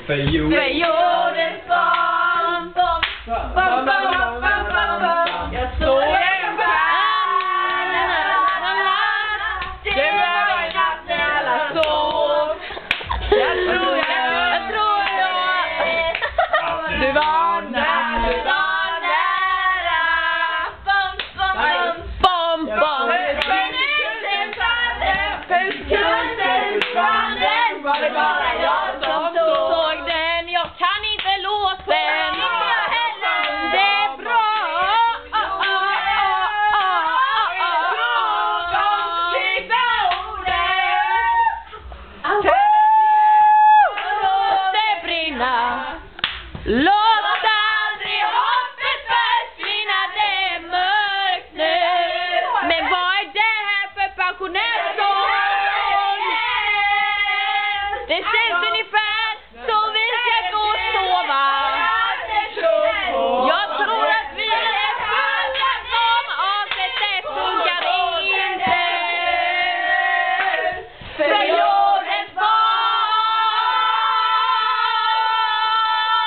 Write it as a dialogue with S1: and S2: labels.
S1: För jordens barn. Jag såg en stjärna. Det var i natten alla sov. Jag tror du var nära. Bom.